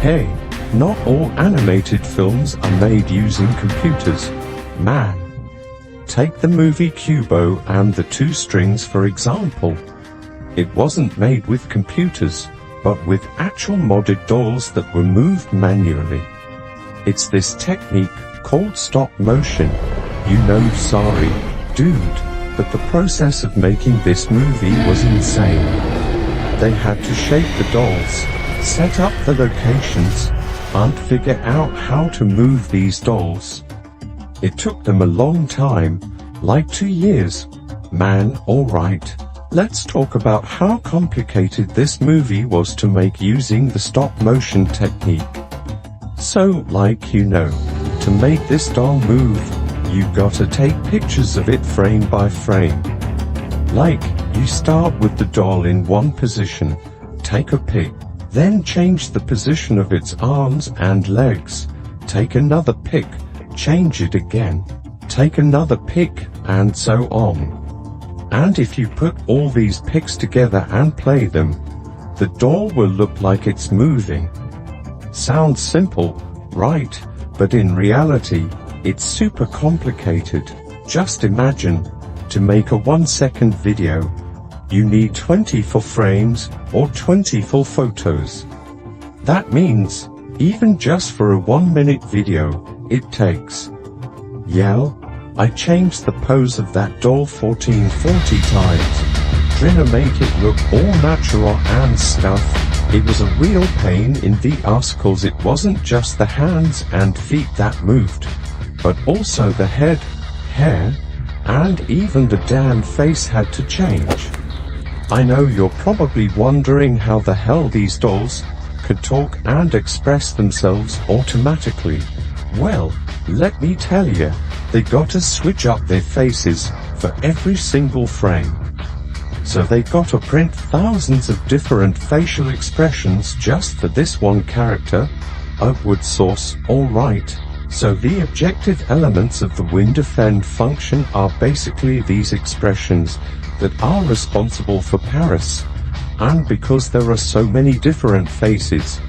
Hey, not all animated films are made using computers, man. Take the movie Kubo and the Two Strings for example. It wasn't made with computers, but with actual modded dolls that were moved manually. It's this technique called stop motion. Sorry, dude, but the process of making this movie was insane. They had to shape the dolls, set up the locations, and figure out how to move these dolls. It took them a long time, like 2 years. Man, alright, let's talk about how complicated this movie was to make using the stop motion technique. So, to make this doll move, you gotta take pictures of it frame by frame. You start with the doll in one position, take a pic, then change the position of its arms and legs, take another pic, change it again, take another pic, and so on. And if you put all these pics together and play them, the doll will look like it's moving. Sounds simple, right? But in reality, it's super complicated. Just imagine, to make a 1-second video, you need 24 frames or 24 photos. That means, even just for a 1-minute video, it takes. I changed the pose of that doll 1440 times, trying to make it look all natural and stuff. It was a real pain in the ass cause it wasn't just the hands and feet that moved, but also the head, hair, and even the damn face had to change. I know you're probably wondering how the hell these dolls could talk and express themselves automatically. Well, let me tell you, they got to switch up their faces for every single frame. So they got to print thousands of different facial expressions just for this one character. Upward source, alright. So the objective elements of the WinDefend function are basically these expressions that are responsible for Paris. And because there are so many different faces,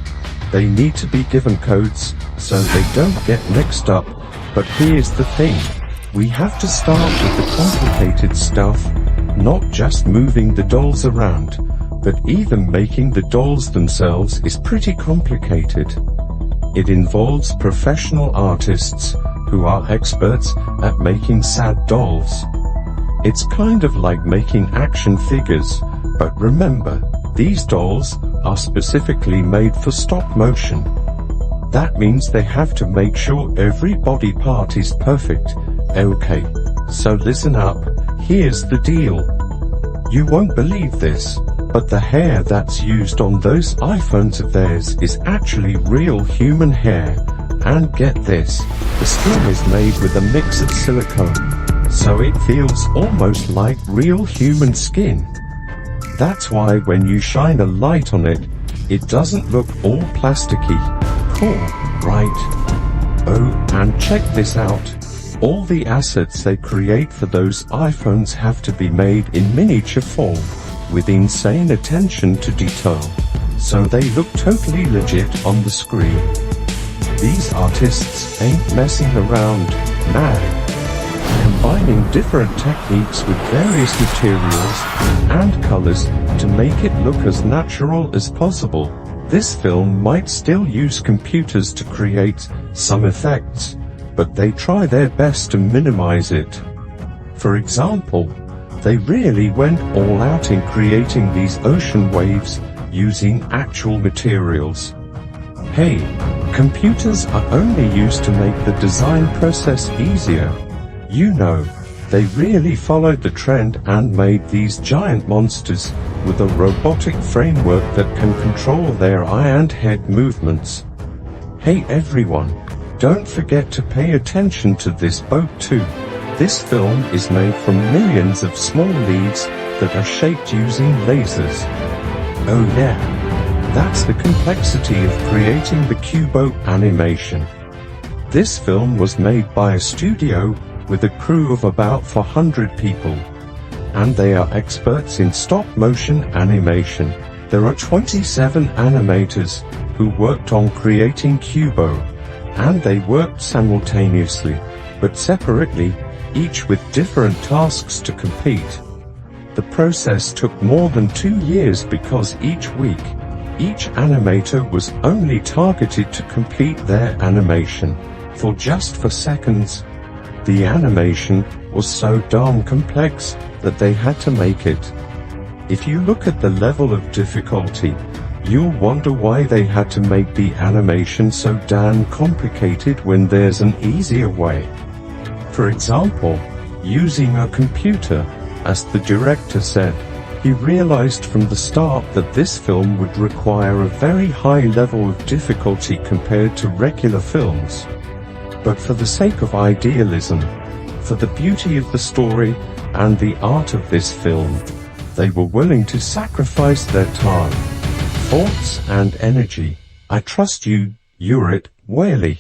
they need to be given codes so they don't get mixed up. But here's the thing, we have to start with the complicated stuff, not just moving the dolls around, but even making the dolls themselves is pretty complicated. It involves professional artists who are experts at making sad dolls. It's kind of like making action figures, but remember, these dolls are specifically made for stop motion. That means they have to make sure every body part is perfect. Okay, so listen up, here's the deal. You won't believe this, but the hair that's used on those iPhones of theirs is actually real human hair. And get this, the skin is made with a mix of silicone, so it feels almost like real human skin. That's why when you shine a light on it, it doesn't look all plasticky. Cool, right? Oh, and check this out. All the assets they create for those iPhones have to be made in miniature form, with insane attention to detail, so they look totally legit on the screen. These artists ain't messing around, man. Combining different techniques with various materials and colors to make it look as natural as possible. This film might still use computers to create some effects, but they try their best to minimize it. For example, they really went all out in creating these ocean waves using actual materials. Hey, computers are only used to make the design process easier. They really followed the trend and made these giant monsters with a robotic framework that can control their eye and head movements. Hey everyone, don't forget to pay attention to this boat too. This film is made from millions of small leaves that are shaped using lasers. Oh yeah, that's the complexity of creating the Kubo animation. This film was made by a studio with a crew of about 400 people, and they are experts in stop-motion animation. There are 27 animators who worked on creating Kubo, and they worked simultaneously, but separately, each with different tasks to complete. The process took more than 2 years because each week, each animator was only targeted to complete their animation for just 4 seconds. The animation was so darn complex that they had to make it. If you look at the level of difficulty, you'll wonder why they had to make the animation so damn complicated when there's an easier way. For example, using a computer, as the director said. He realized from the start that this film would require a very high level of difficulty compared to regular films. But for the sake of idealism, for the beauty of the story, and the art of this film, they were willing to sacrifice their time, thoughts and energy. I trust you, Urit Whaley.